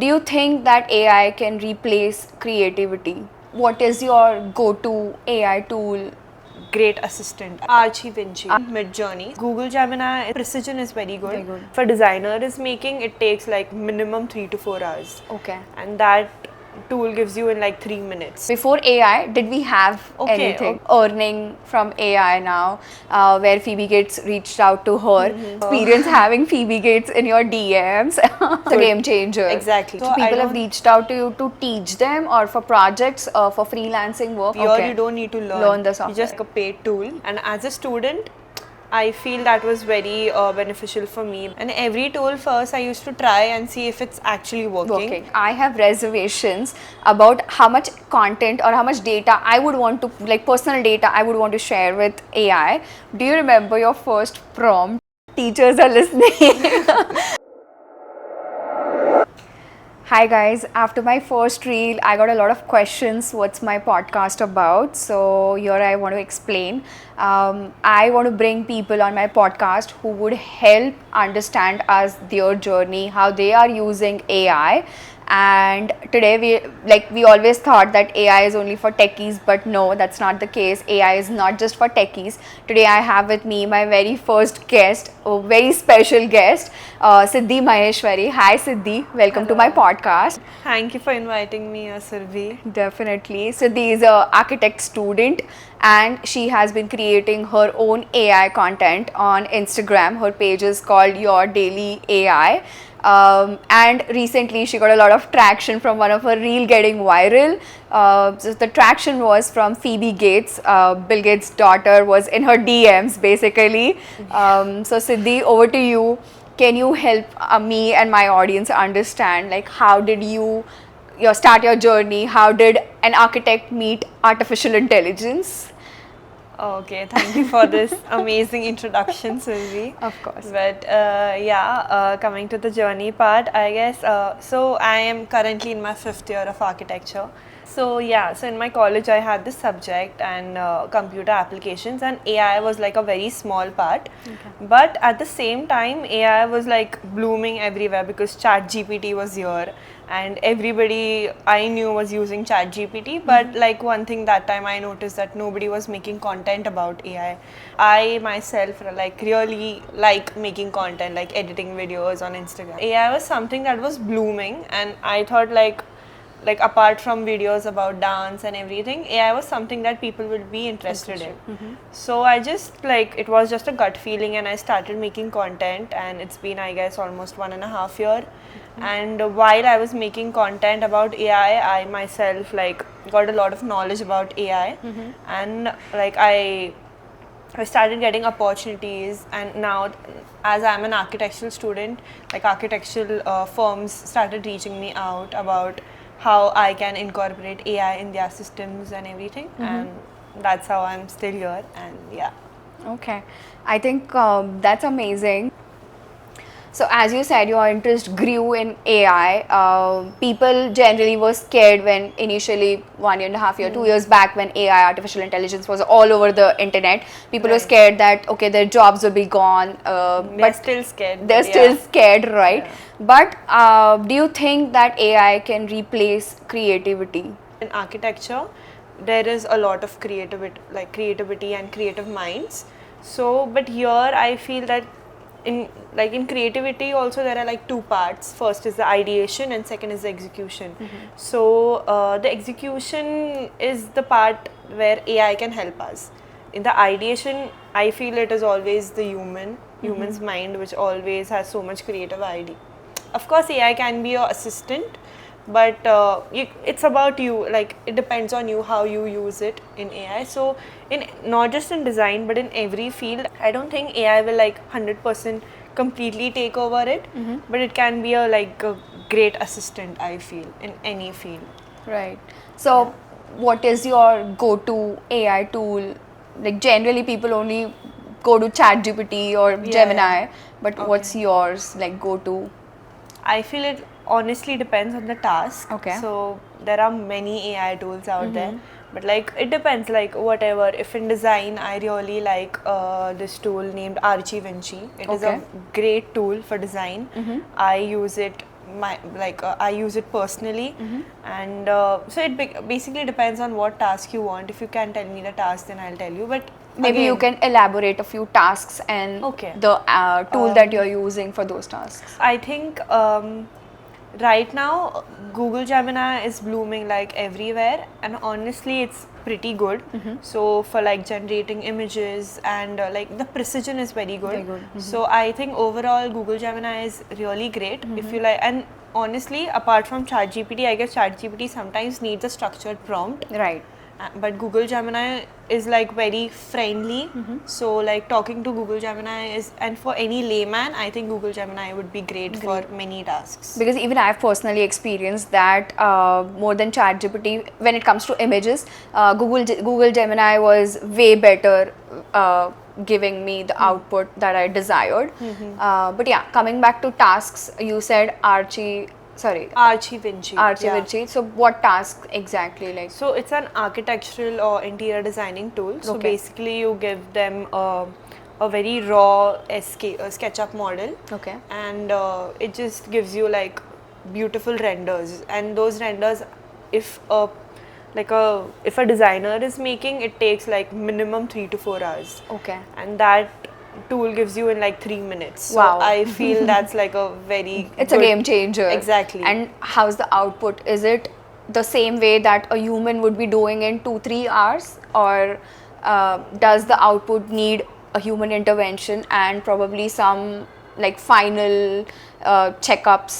Do you think that AI can replace creativity? What is your go-to AI tool? Great assistant. Archie Vinci, Midjourney, Google Gemini. Precision is very good. Very good. For designer is making, it takes like minimum 3 to 4 hours. Okay. And that tool gives you in like 3 minutes. Before AI, did we have anything? Earning from AI now, where Phoebe Gates reached out to her. Experience having Phoebe Gates in your DMs. It's a game changer. Exactly. So people have reached out to you to teach them or for projects, for freelancing work. Here you don't need to learn the software. You just like a paid tool. And as a student, I feel that was very beneficial for me. And every tool first I used to try and see if it's actually working. I have reservations about how much content or how much data I would want to, like personal data I would want to share with AI. Do you remember your first prompt? Teachers are listening. Hi guys, after my first reel, I got a lot of questions. What's my podcast about? So here I want to explain. I want to bring people on my podcast who would help understand us, their journey, how they are using AI. And today we always thought that AI is only for techies, but no, that's not the case. AI is not just for techies. Today I have with me my very first guest, a very special guest, Siddhi Maheshwari. Hi Siddhi, welcome to my podcast. Thank you for inviting me, Survi. Definitely. Siddhi is an architect student and she has been creating her own AI content on Instagram. Her page is called Your Daily AI. And recently she got a lot of traction from one of her reel getting viral. So the traction was from Phoebe Gates. Bill Gates' daughter was in her DMs basically. So Siddhi, over to you. Can you help me and my audience understand, like, how did you start your journey? How did an architect meet artificial intelligence? Okay, thank you for this amazing introduction, Sylvie. Of course. But coming to the journey part, I guess, so I am currently in my 5th year of architecture. So in my college I had this subject and computer applications, and AI was like a very small part. Okay. But at the same time, AI was like blooming everywhere because ChatGPT was here and everybody I knew was using ChatGPT. But like one thing that time I noticed that nobody was making content about AI. I myself like really like making content, like editing videos on Instagram. AI was something that was blooming, and I thought like apart from videos about dance and everything, AI was something that people would be interested in. So I just like, it was just a gut feeling and I started making content, and it's been, I guess, almost 1.5 years. And while I was making content about AI, I myself like got a lot of knowledge about AI. And like I started getting opportunities, and now as I'm an architectural student, like architectural firms started reaching me out about how I can incorporate AI in their systems and everything. And that's how I'm still here. And yeah. Okay, I think that's amazing. So as you said, your interest grew in AI. People generally were scared when initially 1.5 years, 2 years back, when AI, artificial intelligence, was all over the internet. People were scared that, okay, their jobs will be gone. They're still scared. They're still scared, right? Yeah. But do you think that AI can replace creativity? In architecture, there is a lot of creativity and creative minds. So, but here I feel that in creativity also there are like 2 parts. First is the ideation and second is the execution. So the execution is the part where AI can help us. In the ideation, I feel it is always the human's mind, which always has so much creative idea. Of course, AI can be your assistant, but it's about you. Like, it depends on you how you use it in AI. So in not just in design but in every field, I don't think AI will like 100% completely take over it, but it can be a great assistant, I feel, in any field. Right. So what is your go-to AI tool? Like generally people only go to ChatGPT or Gemini, but what's yours, like, go-to? I feel it honestly depends on the task. Okay. So there are many AI tools out there, but like it depends, like whatever. If in design, I really like this tool named Archie Vinci. It is a great tool for design. I use it I use it personally, and so it basically depends on what task you want. If you can tell me the task, then I'll tell you. But Maybe you again, can elaborate a few tasks and Okay. the tool that you're using for those tasks. I think right now Google Gemini is blooming like everywhere, and honestly, it's pretty good. So for like generating images and like the precision is very good. Very good. So I think overall Google Gemini is really great. If you like, and honestly, apart from ChatGPT, I guess ChatGPT sometimes needs a structured prompt. Right. But Google Gemini is like very friendly. So like talking to Google Gemini is, and for any layman, I think Google Gemini would be great for many tasks. Because even I've personally experienced that more than ChatGPT, when it comes to images, Google Gemini was way better giving me the output that I desired. But yeah, coming back to tasks, you said Archie-Vinci. Archie. So what task exactly like? So it's an architectural or interior designing tool. So Okay. basically you give them a very raw SketchUp model. Okay. And it just gives you like beautiful renders, and those renders, if a designer is making, it takes like minimum 3 to 4 hours, Okay. and that tool gives you in like 3 minutes. So Wow. I feel that's like a very It's a good- game changer. Exactly. And how's the output? Is it the same way that a human would be doing in 2-3 hours, or does the output need a human intervention and probably some like final checkups?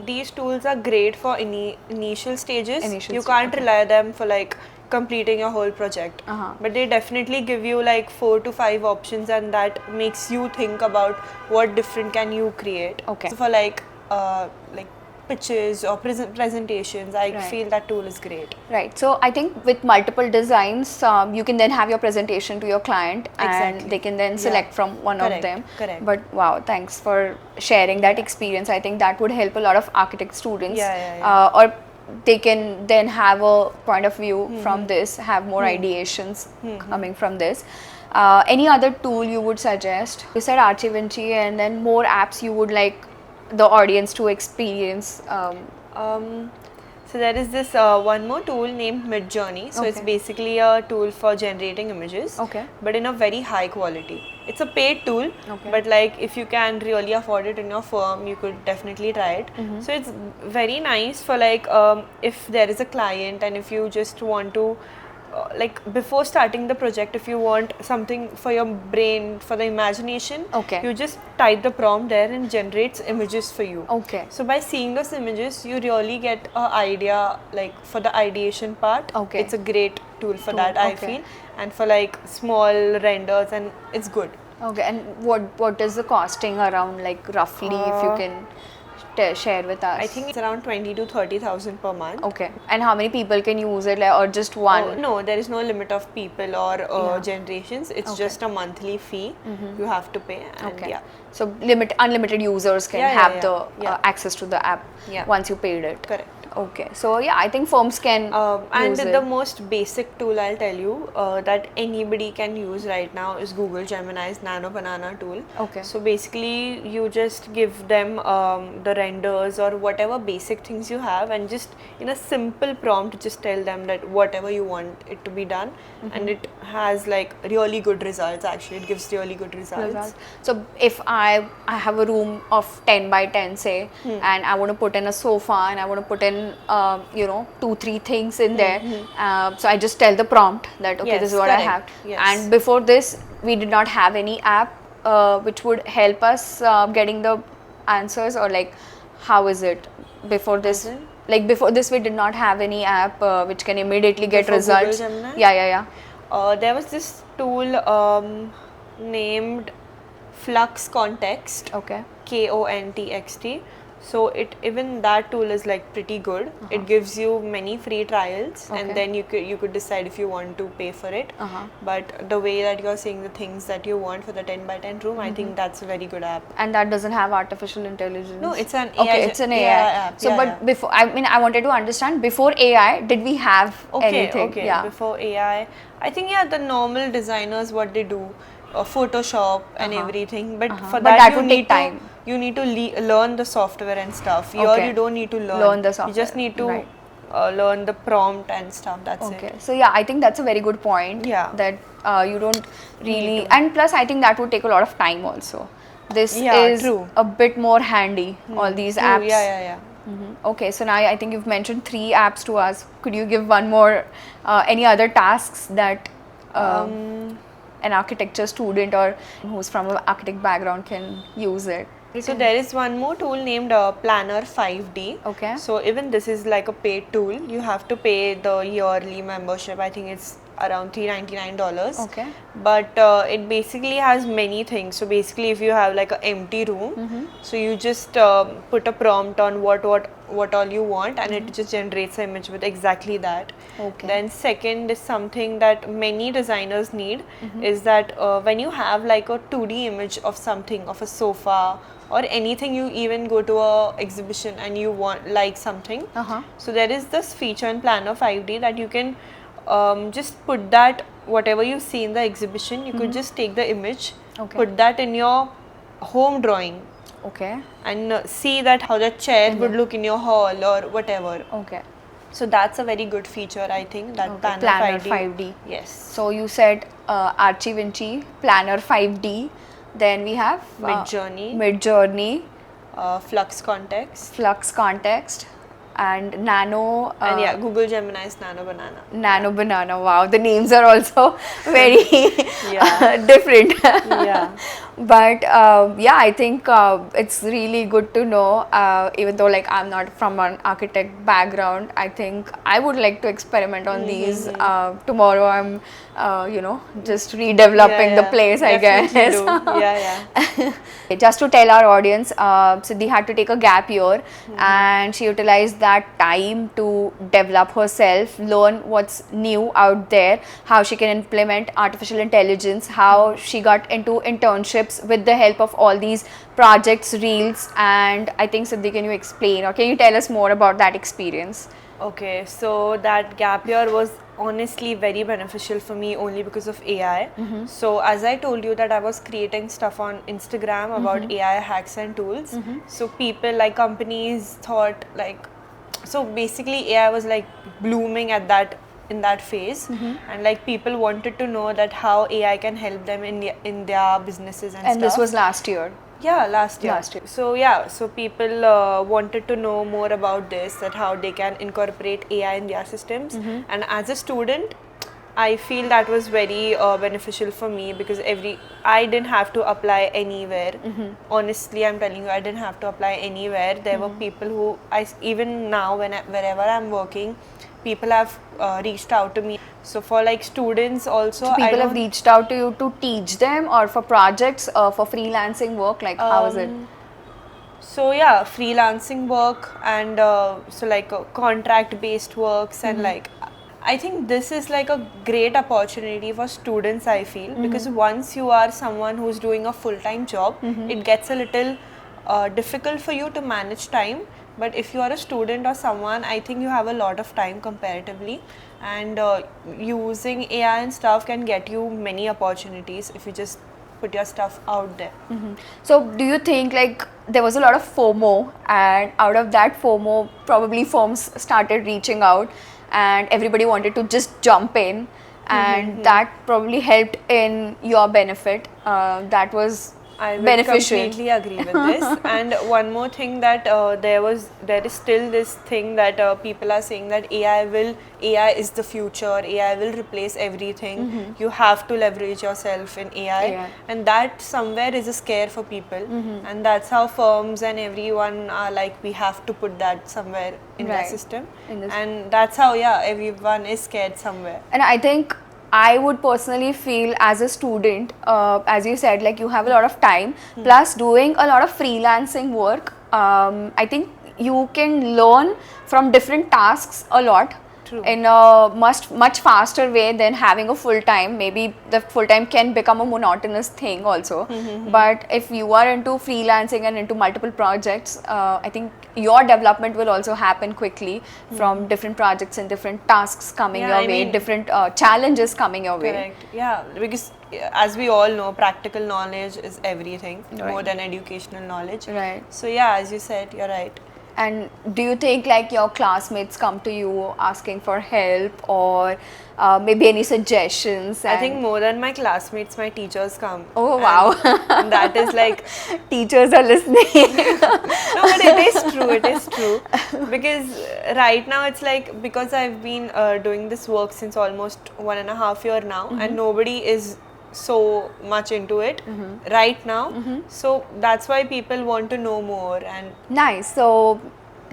These tools are great for initial stages. Initial You stage, can't okay. rely them for like completing your whole project, but they definitely give you like 4 to 5 options, and that makes you think about what different can you create. Okay. So for like pitches or presentations, I Right. feel that tool is great. Right. So I think with multiple designs, you can then have your presentation to your client, Exactly. and they can then Yeah. select from one of Correct, them. correct. But wow, thanks for sharing that experience. I think that would help a lot of architect students. Yeah. Or they can then have a point of view from this, have more ideations coming from this. Any other tool you would suggest? You said Archie-Vinci, and then more apps you would like the audience to experience. So there is this one more tool named Midjourney. So it's Okay. basically a tool for generating images, Okay. but in a very high quality. It's a paid tool, Okay. but like if you can really afford it in your firm, you could definitely try it. So it's very nice for like if there is a client, and if you just want to like before starting the project, if you want something for your brain, for the imagination, Okay. you just type the prompt there and generates images for you. Okay. So by seeing those images, you really get an idea, like for the ideation part. Okay. It's a great tool for Tool, that, I okay. feel, and for like small renders, and it's good. Okay, and what is the costing around, like roughly, if you can share with us? I think it's around 20 to 30,000 per month. Okay, and how many people can use it, like, or just one? No, there is no limit of people or Yeah. generations. It's Okay. just a monthly fee you have to pay, and Okay, yeah, so unlimited users can Yeah, have yeah, the yeah. access to the app Yeah. once you paid it. correct. Okay, so yeah, I think firms can And use the it. most basic tool I'll tell you that anybody can use right now is Google Gemini's Nano Banana tool. Okay. So basically, you just give them the renders or whatever basic things you have, and just in a simple prompt, just tell them that whatever you want it to be done, and it has like really good results. Actually, it gives really good results. So if I have a room of 10 by 10 say, and I want to put in a sofa, and I want to put in 2-3 things in there, so I just tell the prompt that okay, Yes, this is what I have. correct. Yes. And before this we did not have any app which would help us getting the answers, or like how is it before this? As in? Like before this we did not have any app which can immediately get Before Google results. Gemini? Yeah. There was this tool named Flux Context. Okay. KONTXT. So even that tool is like pretty good. It gives you many free trials, Okay. and then you could decide if you want to pay for it. But the way that you're seeing the things that you want for the 10 by 10 room, I think that's a very good app. And that doesn't have artificial intelligence. No, it's an Okay, AI it's an AI. app. So, Yeah, but yeah. before, I wanted to understand, before AI, did we have anything? Okay. Yeah. Before AI, I think the normal designers, what they do, Photoshop and everything. But for But that you would need take time. you need to learn the software and stuff. Here Okay. you don't need to Learn the You just software, need to right. learn the prompt and stuff. That's Okay, it. so yeah, I think that's a very good point. Yeah. That you don't really, to. and plus I think that would take a lot of time also. This Yeah, is true. a bit more handy. All these True, apps. yeah. Okay, so now I think you've mentioned 3 apps to us. Could you give one more? Any other tasks that an architecture student or who's from an architect background can use it? So there is one more tool named Planner 5D. Okay. So even this is like a paid tool. You have to pay the yearly membership. I think it's around $399. Okay. But it basically has many things. So basically, if you have like an empty room, so you just put a prompt on what all you want, and it just generates an image with exactly that. Okay. Then second is something that many designers need, is that when you have like a 2D image of something, of a sofa or anything, you even go to a exhibition and you want like something. So there is this feature in Planner 5D that you can just put that whatever you see in the exhibition, you could just take the image, Okay. put that in your home drawing, Okay. and see that how the chair would look in your hall or whatever. Okay. So that's a very good feature, I think, that Okay, Planner, Planner 5D. Yes. So you said Archie Planner 5D. Then we have Midjourney. Midjourney, Flux Context. Flux Context, and Nano. And yeah, Google Gemini's Nano Banana. Nano Banana. Wow, the names are also very Yeah. different. Yeah. But yeah, I think it's really good to know. Even though like I'm not from an architect background, I think I would like to experiment on these. Tomorrow I'm, just redeveloping the place. I guess. Definitely do. Yeah. Just to tell our audience, Siddhi had to take a gap year, and she utilized that time to develop herself, learn what's new out there, how she can implement artificial intelligence, how she got into internships with the help of all these projects, reels. And I think, Siddhi, can you explain or can you tell us more about that experience? Okay, so that gap year was honestly very beneficial for me only because of AI. So as I told you that I was creating stuff on Instagram about AI hacks and tools. So people like companies thought like, so basically AI was like blooming at that in that phase, and like people wanted to know that how AI can help them in their businesses and stuff. And this was last year. Yeah, last year. Last year. So yeah, so people wanted to know more about this, that how they can incorporate AI in their systems. And as a student, I feel that was very beneficial for me because I didn't have to apply anywhere. Honestly, I'm telling you, I didn't have to apply anywhere. There were people who even now wherever I'm working, people have reached out to me. So for like students also, So people have reached out to you to teach them, or for projects, for freelancing work. Like how is it? So yeah, freelancing work and so like contract based works and like I think this is like a great opportunity for students, I feel, because once you are someone who's doing a full-time job, it gets a little difficult for you to manage time. But if you are a student or someone, I think you have a lot of time comparatively, and using AI and stuff can get you many opportunities if you just put your stuff out there. So do you think like there was a lot of FOMO, and out of that FOMO probably firms started reaching out and everybody wanted to just jump in, and that probably helped in your benefit? That was I would beneficial. completely agree with this. And one more thing that there is still this thing that people are saying that AI is the future, AI will replace everything. You have to leverage yourself in AI, Yeah. and that somewhere is a scare for people. And that's how firms and everyone are like, we have to put that somewhere in the Right. system, In this- and that's how everyone is scared somewhere. And I think I would personally feel as a student, as you said, like you have a lot of time, plus doing a lot of freelancing work. I think you can learn from different tasks a lot. True. In a much faster way than having a full time. Maybe the full time can become a monotonous thing also. But if you are into freelancing and into multiple projects, I think your development will also happen quickly from different projects and different tasks coming Yeah, your I way, mean- different challenges coming your way. Correct. Yeah, because as we all know, practical knowledge is everything, Right. more than educational knowledge. Right. So yeah, as you said, you're right. And do you think like your classmates come to you asking for help or maybe any suggestions? I think and- more than my classmates, my teachers come. Oh, wow. And that is like, teachers are listening. no, but it is true. It is true because right now it's like, because I've been doing this work since almost 1.5 years now, and nobody is so much into it right now. So that's why people want to know more. And Nice. So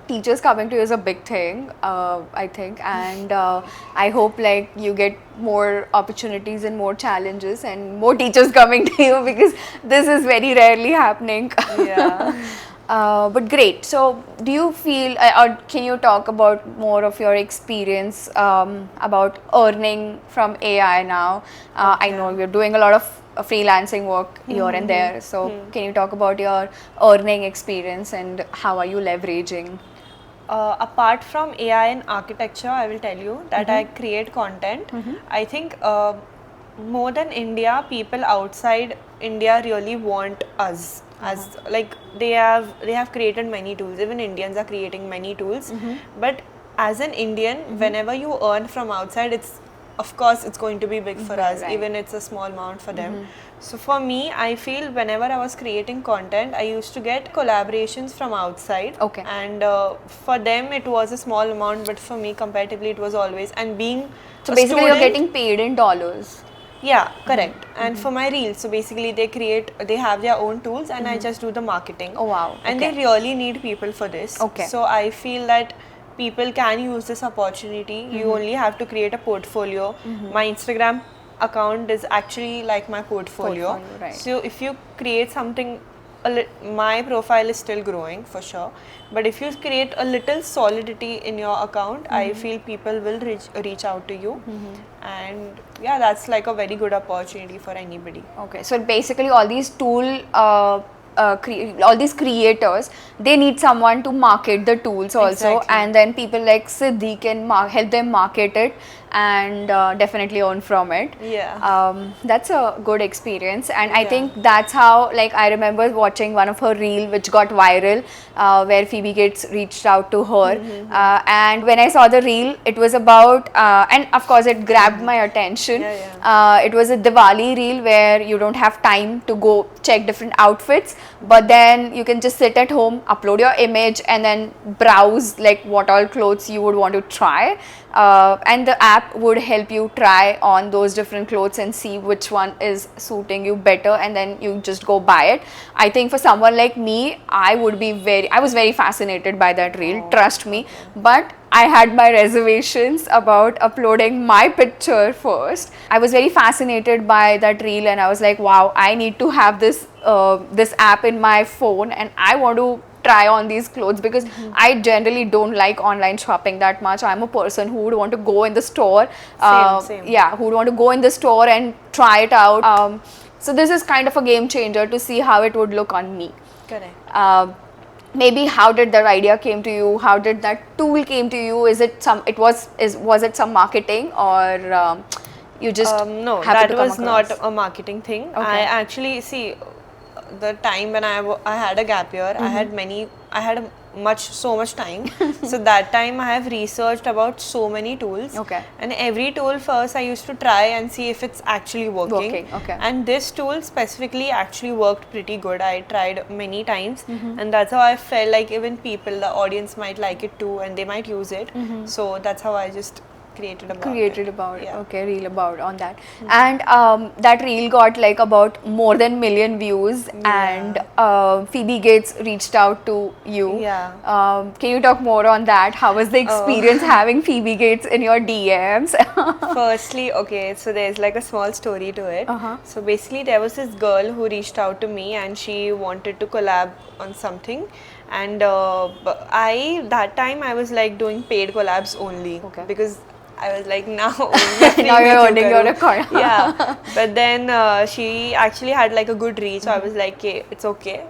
teachers coming to you is a big thing, I think, and I hope like you get more opportunities and more challenges and more teachers coming to you, because this is very rarely happening. yeah. But great. So, do you feel, or can you talk about more of your experience about earning from AI now? I know you're doing a lot of freelancing work here and there. So, can you talk about your earning experience and how are you leveraging? Apart from AI and architecture, I will tell you that I create content. I think more than India, people outside India really want us. As like they have created many tools. Even Indians are creating many tools. But as an Indian, whenever you earn from outside, it's, of course, it's going to be big for us, Right. even it's a small amount for them. So for me, I feel whenever I was creating content, I used to get collaborations from outside. Okay. And for them, it was a small amount, but for me, comparatively, it was always. And being So, a basically, you're student- getting paid in dollars. yeah, correct. And for my reels, so basically they have their own tools, and I just do the marketing. Oh, wow. And Okay. they really need people for this. Okay. So I feel that people can use this opportunity. You only have to create a portfolio. My Instagram account is actually like my portfolio. Right. So if you create something, my profile is still growing for sure. But if you create a little solidity in your account, I feel people will reach out to you. And yeah, that's like a very good opportunity for anybody. Okay, so basically all these all these creators, they need someone to market the tools also, Exactly. and then people like Siddhi can help them market it and definitely earn from it. Yeah. That's a good experience, and I Yeah. think that's how, like, I remember watching one of her reel which got viral, where Phoebe Gates reached out to her, and when I saw the reel, it was about, and of course it grabbed my attention. Yeah, It was a Diwali reel where you don't have time to go check different outfits, but then you can just sit at home, upload your image, and then browse like what all clothes you would want to try. And the app would help you try on those different clothes and see which one is suiting you better, and then you just go buy it. I think for someone like me, I was very fascinated by that reel, trust me, but I had my reservations about uploading my picture first. I was very fascinated by that reel, and I was like, wow, I need to have this app in my phone, and I want to try on these clothes, because I generally don't like online shopping that much. I'm a person who would want to go in the store. Same. Yeah, who would want to go in the store and try it out. So this is kind of a game changer to see how it would look on me. Correct. Maybe how did that idea came to you? How did that tool came to you? Was it some marketing, or you just No, happened that to come was not across? a marketing thing. Okay. I actually see the time when I had a gap year. I had so much time. So that time I have researched about so many tools. Okay. And every tool first I used to try and see if it's actually working. Okay. And this tool specifically actually worked pretty good. I tried many times, and that's how I felt like even people, the audience might like it too, and they might use it. So that's how I just created about it. Yeah. Okay, reel about on that. And that reel got like about more than 1 million views, and Phoebe Gates reached out to you. Yeah. Can you talk more on that? How was the experience having Phoebe Gates in your DMs? Firstly, okay, so there's like a small story to it. So basically there was this girl who reached out to me, and she wanted to collab on something, and that time I was like doing paid collabs only. Okay. Because I was like, now Now you're earning your account. Yeah, but then she actually had like a good reach, so I was like, okay, it's okay,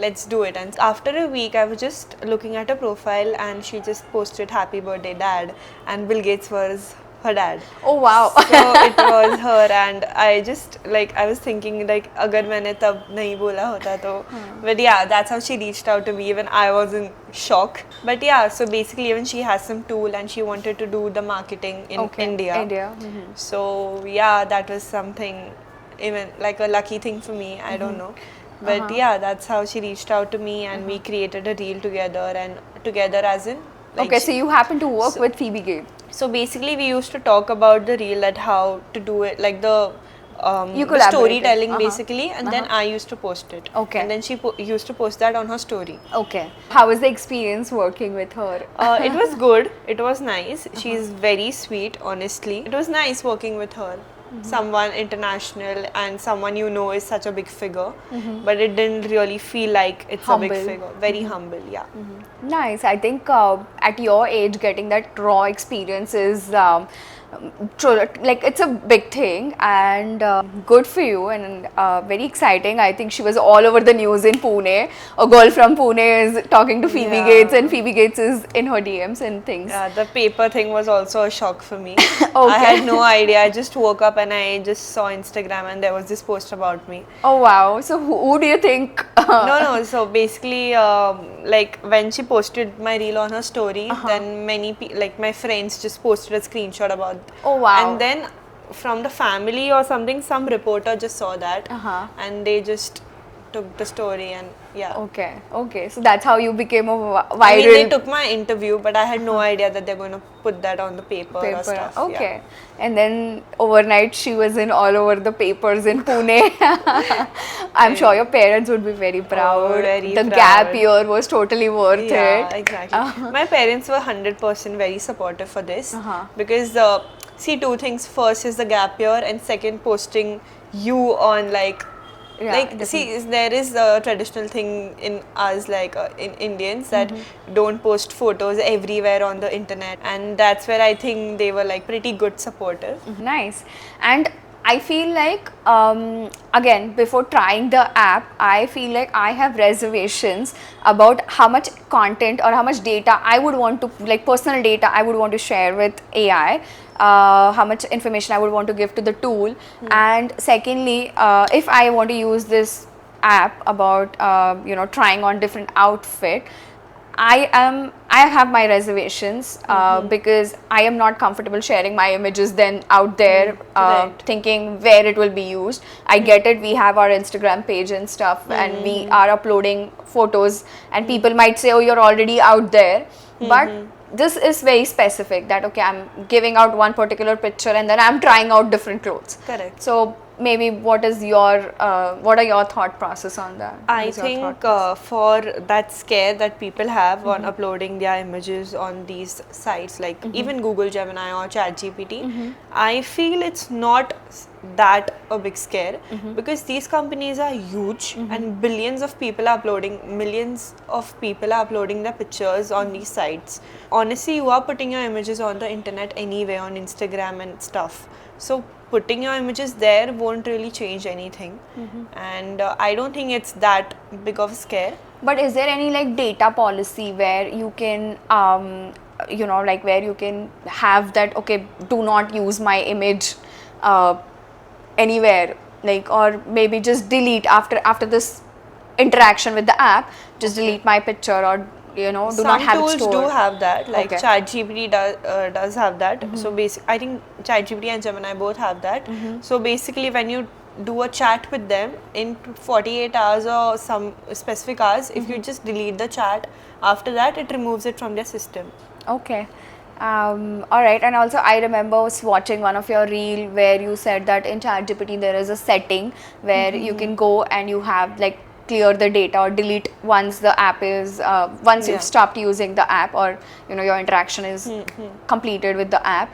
let's do it. And after a week, I was just looking at her profile, and she just posted "Happy Birthday, Dad," and Bill Gates was her dad. Oh wow. So it was her, and I just like I was thinking like अगर मैंने तब नहीं बोला होता तो, but yeah, that's how she reached out to me. Even I was in shock. But yeah, so basically even she has some tool and she wanted to do the marketing in Okay, India. India. So yeah, that was something, even like a lucky thing for me. I don't know. But yeah, that's how she reached out to me, and we created a reel together, and together as in like Okay, so you happen to work with Phoebe Gates. so basically, we used to talk about the reel, at how to do it, like the You the collaborated. storytelling basically, and then I used to post it. Okay. And then she used to post that on her story. Okay. How was the experience working with her? It was good. It was nice. She's very sweet, honestly. It was nice working with her. Someone international and someone you know is such a big figure, but it didn't really feel like it's a big Humble. figure. Very humble, yeah. Nice. I think at your age, getting that raw experience is like it's a big thing, and good for you, and very exciting. I think she was all over the news in Pune. A girl from Pune is talking to Phoebe Yeah. Gates, and Phoebe Gates is in her DMs and things. Yeah, the paper thing was also a shock for me. Okay. I had no idea. I just woke up and I just saw Instagram and there was this post about me. Oh wow. So who do you think? No. So basically, like when she posted my reel on her story, then many like my friends just posted a screenshot about. Oh, wow. And then from the family or something, some reporter just saw that, and they just took the story, and yeah. Okay. So that's how you became a viral. I mean, they took my interview, but I had no idea that they're going to put that on the paper or stuff. Okay. And then overnight she was in all over the papers in Pune. I'm sure your parents would be very proud. very the proud. gap year was totally worth Yeah, it. exactly. My parents were 100% very supportive for this, because see, two things. First is the gap year, and second, posting you on like see, there is a traditional thing in us, like in Indians, that don't post photos everywhere on the internet, and that's where I think they were like pretty good supportive. Nice. And I feel like again, before trying the app, I feel like I have reservations about how much content or how much data I would want to, like personal data I would want to share with AI. How much information I would want to give to the tool, and secondly, if I want to use this app about trying on different outfit, I have my reservations because I am not comfortable sharing my images then out there, Right. thinking where it will be used. I get it, we have our Instagram page and stuff, and we are uploading photos, and people might say, oh, you're already out there, but this is very specific, that okay, I'm giving out one particular picture and then I'm trying out different clothes. Correct. So maybe what are your thought process on that? What I is your thought think process? for that scare that people have on uploading their images on these sites, like even Google Gemini or ChatGPT, I feel it's not that a big scare, because these companies are huge, and billions of people are uploading, millions of people are uploading their pictures on these sites. Honestly, you are putting your images on the internet anyway, on Instagram and stuff. So putting your images there won't really change anything, and I don't think it's that big of a scare. But is there any like data policy where you can like where you can have that, okay, do not use my image anywhere, like, or maybe just delete after this interaction with the app, just delete my picture, or do not Some have it tools stored? do have that, like Okay. ChatGPT does have that. So I think ChatGPT and Gemini both have that. So basically, when you do a chat with them in 48 hours or some specific hours, if you just delete the chat, after that it removes it from their system. Okay. All right. And also, I remember was watching one of your reel where you said that in ChatGPT there is a setting where you can go and you have like clear the data or delete once the app is once Yeah. you've stopped using the app, or your interaction is completed with the app.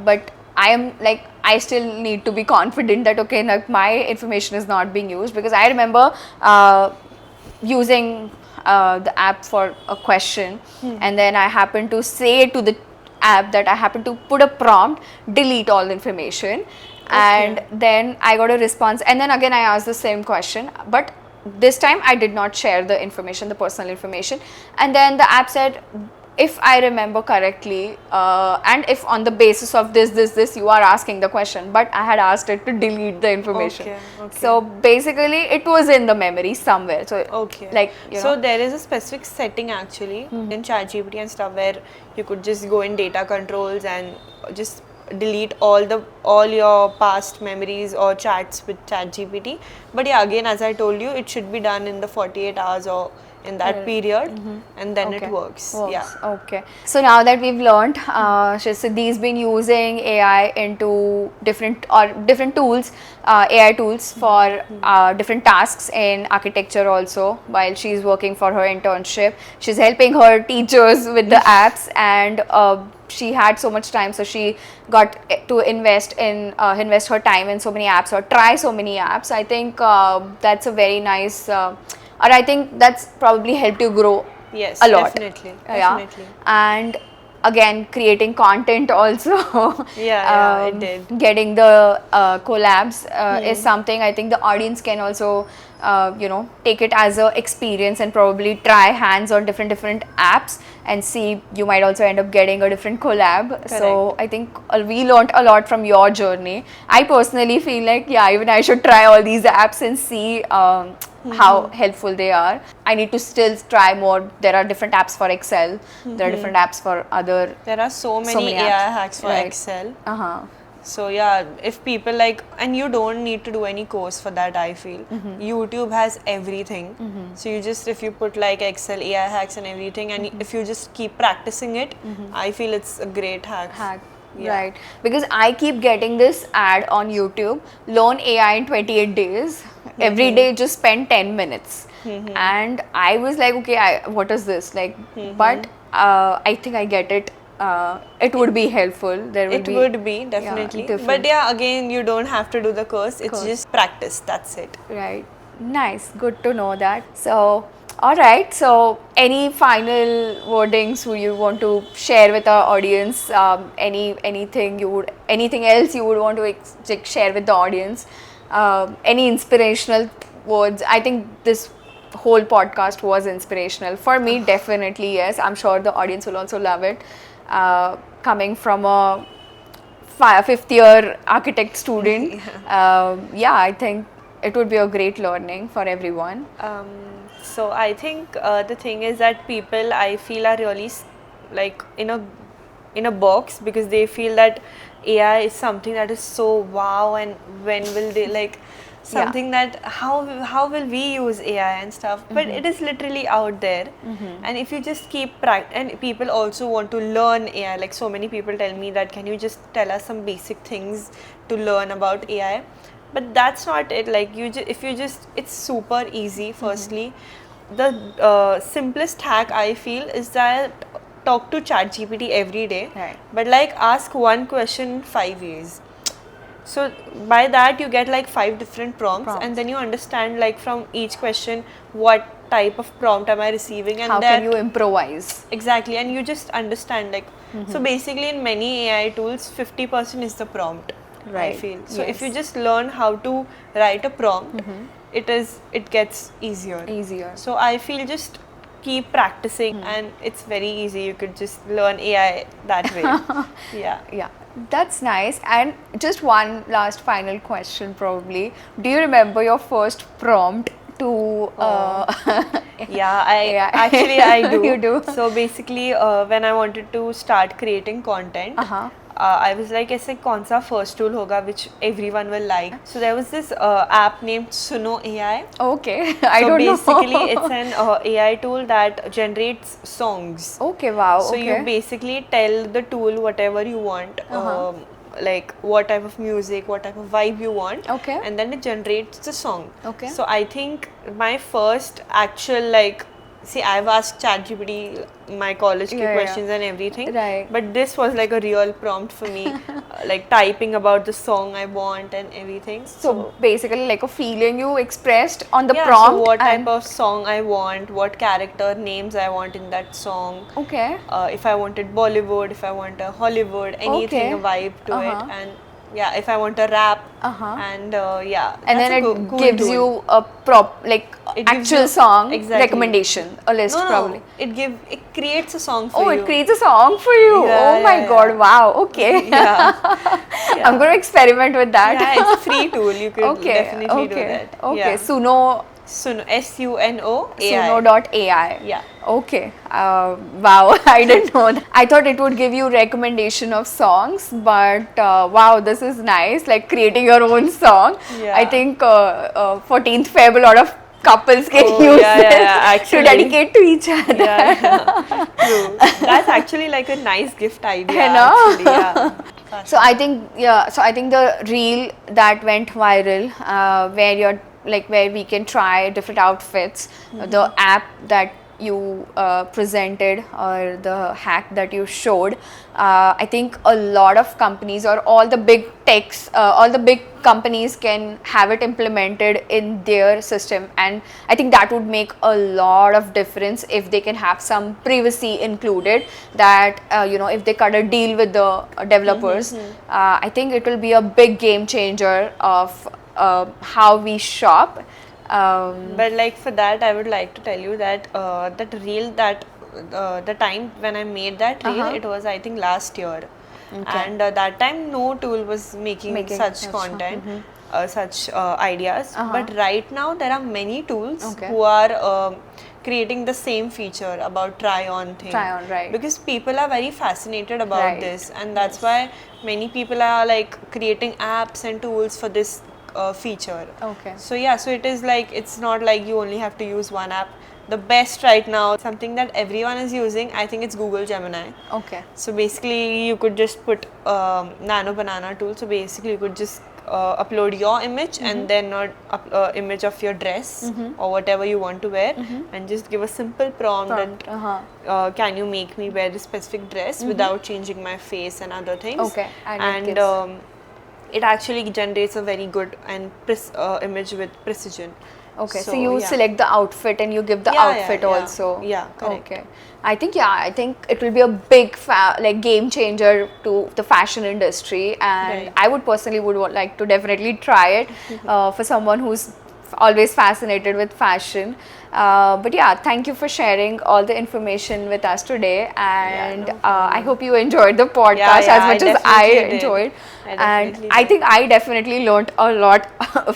But I am like, I still need to be confident that okay, like my information is not being used, because I remember using the app for a question, and then I happened to say to the app that I happen to put a prompt, delete all the information, and then I got a response, and then again I asked the same question, but this time I did not share the information, the personal information, and then the app said, if I remember correctly, and if on the basis of this, you are asking the question, but I had asked it to delete the information. Okay, okay. So basically, it was in the memory somewhere. So, Okay. like, you So know, there is a specific setting actually in ChatGPT and stuff where you could just go in data controls and just delete all your past memories or chats with ChatGPT. But yeah, again, as I told you, it should be done in the 48 hours or in that period, and then it works. Yeah. Okay. So now that we've learned, Siddhi's been using AI into different tools, AI tools for different tasks in architecture also. While she's working for her internship, she's helping her teachers with the apps, and she had so much time, so she got to invest her time in so many apps or try so many apps. I think that's a very nice. Or I think that's probably helped you grow Yes, a lot. definitely. Yeah. Definitely. And again, creating content also. Yeah, it did. Getting the collabs is something I think the audience can also, take it as a experience and probably try hands on different apps and see. You might also end up getting a different collab. So I think we learned a lot from your journey. I personally feel like, yeah, even I should try all these apps and see how helpful they are. I need to still try more. There are different apps for Excel. There are different apps for other. There are so many apps. AI hacks for Right. Excel. Uh-huh. So yeah, if people like, and you don't need to do any course for that, I feel. YouTube has everything. So you just, if you put like Excel, AI hacks and everything, and if you just keep practicing it, I feel it's a great hack. Yeah. Right, because I keep getting this ad on YouTube, learn AI in 28 days. Every day just spend 10 minutes. And I was like, okay, what is this? Like, but I think I get it. It would be helpful. It would be definitely. different. But yeah, again, you don't have to do the course. It's just practice. That's it. Right. Nice. Good to know that. So, all right. So, any final wordings would you want to share with our audience? Anything else you would want to share with the audience? Any inspirational words? I think this whole podcast was inspirational for me. Definitely, yes. I'm sure the audience will also love it. Coming from a fifth year architect student, I think it would be a great learning for everyone. So I think the thing is that people, I feel, are really like in a box because they feel that AI is something that is so wow, and when will they like something that how will we use AI and stuff, but it is literally out there. And if you just keep and people also want to learn AI, like so many people tell me that, can you just tell us some basic things to learn about AI? But that's not it. Like it's super easy. Firstly, the simplest hack I feel is that talk to ChatGPT every day, Right. but like ask one question in 5 ways. So by that you get like 5 different prompts, and then you understand like from each question what type of prompt am I receiving, and how can you improvise? Exactly, and you just understand like so basically in many AI tools 50% is the prompt. I Right. feel so if you Yes. just learn how to write a prompt, it gets easier. So I feel just keep practicing, and it's very easy. You could just learn AI that way. Yeah, that's nice. And just one last final question, probably. Do you remember your first prompt to? Yeah, I Yeah. actually I do. You do? So basically, when I wanted to start creating content, I was like, ऐसे कौन सा first tool होगा which everyone will like. So there was this app named Suno AI. Okay, I don't know. So basically, it's an AI tool that generates songs. Okay, wow. So you basically tell the tool whatever you want, like what type of music, what type of vibe you want, Okay. and then it generates the song. Okay. So I think my first actual see, I've asked ChatGPT my college questions and everything, Right. but this was like a real prompt for me, like typing about the song I want and everything. So basically, like a feeling you expressed on the yeah, prompt. so what and- type of song I want, what character names I want in that song. Okay. If I wanted Bollywood, if I want a Hollywood, anything, Okay. a vibe to it, and yeah, if I want to rap, Uh-huh. and yeah, And that's then a it cool gives tool. you a It gives actual you song exactly recommendation, a list no, probably. it creates a song for Oh, you. it creates a song for you. Yeah, Oh my yeah, God, yeah. wow. Okay. Yeah, I'm going yeah, to experiment with that. yeah. It's a free tool. You could Okay, definitely do okay, that. okay. Yeah. Suno, Suno AI. Suno.ai. Yeah. Okay. Wow, I didn't know that. I thought it would give you recommendation of songs, but wow, this is nice. Like creating your own song. I Yeah. think 14th Feb, a lot of couples can Oh, use yeah, yeah, this yeah, to actually. dedicate to each other. Yeah, yeah. True. That's actually like a nice gift idea, You know? actually. Yeah. So I think the reel that went viral, where you're like where we can try different outfits, the app that you presented or the hack that you showed, I think a lot of companies or all the big techs, all the big companies can have it implemented in their system, and I think that would make a lot of difference if they can have some privacy included, that if they cut a deal with the developers, I think it will be a big game changer of how we shop. But like for that, I would like to tell you that that reel that the time when I made that reel, Uh-huh. it was I think last year, Okay. and that time no tool was making Making such such, content, such ideas. Uh-huh. But right now there are many tools Okay. who are creating the same feature about try on thing. Try on, right. Because people are very fascinated about Right. this, and that's why many people are like creating apps and tools for this feature. Okay. So yeah, so it is like, it's not like you only have to use one app. The best right now, something that everyone is using, I think it's Google Gemini. Okay. So basically you could just put Nano Banana tool. So basically you could just upload your image and then image of your dress or whatever you want to wear, and just give a simple prompt, that Uh-huh. can you make me wear this specific dress without changing my face and other things. Okay, and it and gives- it actually generates a very good and image with precision. Okay, so you yeah. select the outfit and you give the Yeah, yeah, outfit yeah. also. Yeah, correct. Okay, I think it will be a big like game changer to the fashion industry, and Right. I would personally like to definitely try it for someone who's always fascinated with fashion. But yeah, thank you for sharing all the information with us today, and no I hope you enjoyed the podcast Yeah, as I much as I definitely did. enjoyed. I And definitely I did. think I definitely learned a lot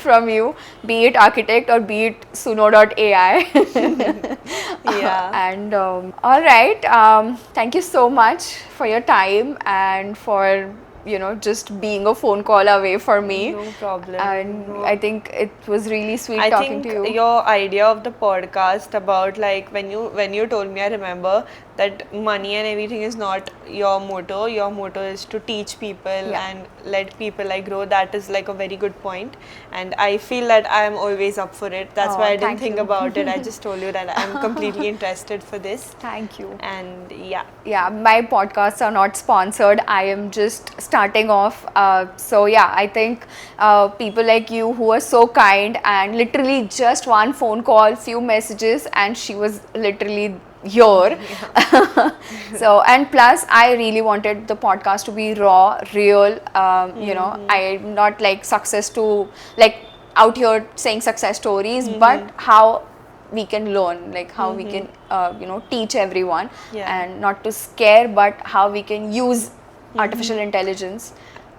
from you, be it architect or be it Suno.ai. Yeah. And all right, thank you so much for your time and for just being a phone call away for me. No problem. And No. I think it was really sweet I talking think to you. your idea of the podcast about like when you told me, I remember that money and everything is not your motto. Your motto is to teach people Yeah. and let people like grow. That is like a very good point, and I feel that I am always up for it. That's Oh, why I didn't thank think you. about it. I just told you that I'm completely interested for this, Thank you. and yeah. Yeah, my podcasts are not sponsored. I am just starting off. So yeah, I think people like you who are so kind and literally just one phone call, few messages, and she was literally here. So, and plus I really wanted the podcast to be raw, real. I'm not like success to like out here saying success stories, but how we can learn, like how we can teach everyone, Yeah. and not to scare, but how we can use artificial intelligence.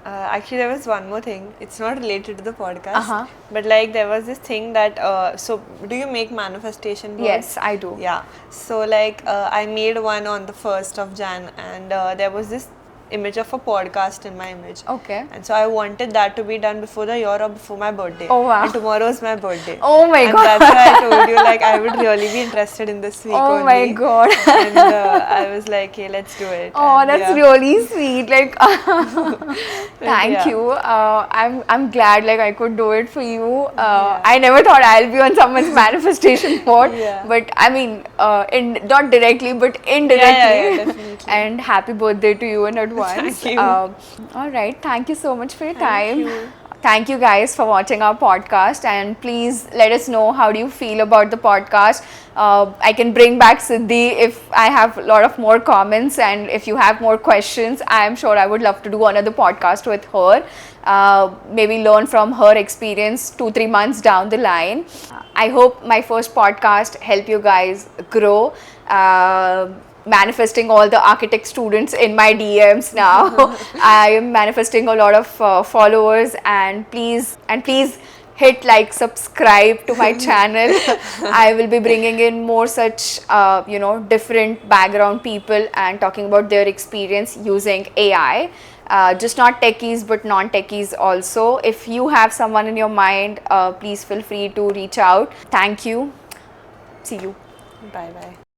Actually, there was one more thing. It's not related to the podcast, Uh-huh. but like there was this thing that. So, do you make manifestation boards? Yes, I do. Yeah. So like I made one on the 1st of Jan, and there was this image of a podcast in my image. Okay. And so I wanted that to be done before the year or before my birthday. Oh, wow. And tomorrow is my birthday. Oh my and God. that's why I told you like I would really be interested in this week Oh only. my God. And I was like, hey, let's do it. Oh, And, that's yeah. really sweet. Like, thank Yeah. you. I'm glad like I could do it for you. I never thought I'll be on someone's manifestation board, Yeah. but I mean, not directly, but indirectly. Yeah, definitely. And happy birthday to you in advance. Thank you. All right. Thank you so much for your Thank time. you. Thank you guys for watching our podcast, and please let us know how do you feel about the podcast. I can bring back Siddhi if I have a lot of more comments, and if you have more questions, I am sure I would love to do another podcast with her. Maybe learn from her experience 2-3 months down the line. I hope my first podcast help you guys grow. Manifesting all the architect students in my DMs now. I am manifesting a lot of followers, and please hit like, subscribe to my channel. I will be bringing in more such different background people and talking about their experience using AI. Just not techies but non-techies also. If you have someone in your mind, please feel free to reach out. Thank you. See you. Bye bye.